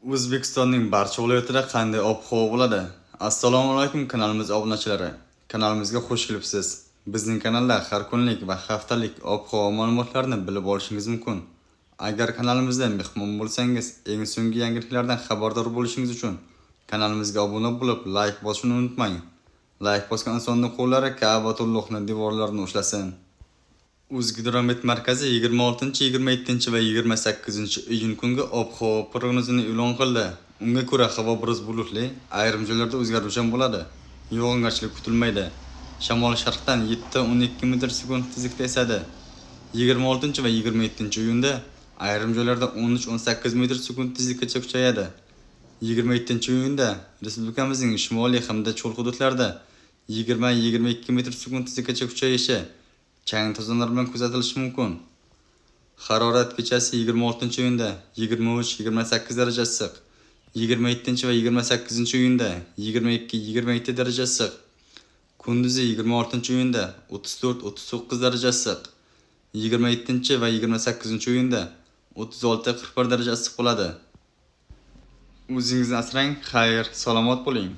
O'zbekistonning barcha viloyatida qanday ob-havo bo'ladi? Assalomu alaykum kanalimiz obunachilari. Kanalimizga xush kelibsiz. Bizning kanalda har kunlik va haftalik ob-havo ma'lumotlarini bilib olishingiz mumkin. Agar kanalimizda mehmon bo'lsangiz, eng so'nggi yangiliklardan xabardor bo'lishingiz uchun kanalimizga obuna bo'lib, like bosishni unutmang. Like bosgan insonning qo'llari Ka'batullohning devorlarini ushlasin. O'zgidromet markazi 26, 27 va 28-iyun kungi ob-havo prognozini e'lon qildi. Unga ko'ra havo biroz bulutli, ayrim joylarda o'zgaruvchan bo'ladi. Yog'ingarchilik kutilmaydi. Shamol sharqdan 7-12 metr/sekund tezlikda esadi. 26 va 27-iyunda ayrim joylarda 13-18 metr/sekund tezlikkacha kuchayadi. 27-iyunda respublikamizning shimoliy hamda cho'l hududlarida 20-22 metr/sekund tezlikkacha kuchayishi chang to'zonlar bilan kuzatilishi mumkin. Harorat kechasi 26-iyunda 23-28 darajasi issiq, 27 va 28-iyunda 22-27 darajasi issiq, kunduzi 26-iyunda 34-39 darajasi issiq, 27 va 28-iyunda 36-41 darajasi issiq bo'ladi. O'zingizni asrang, xayr, salomat bo'ling.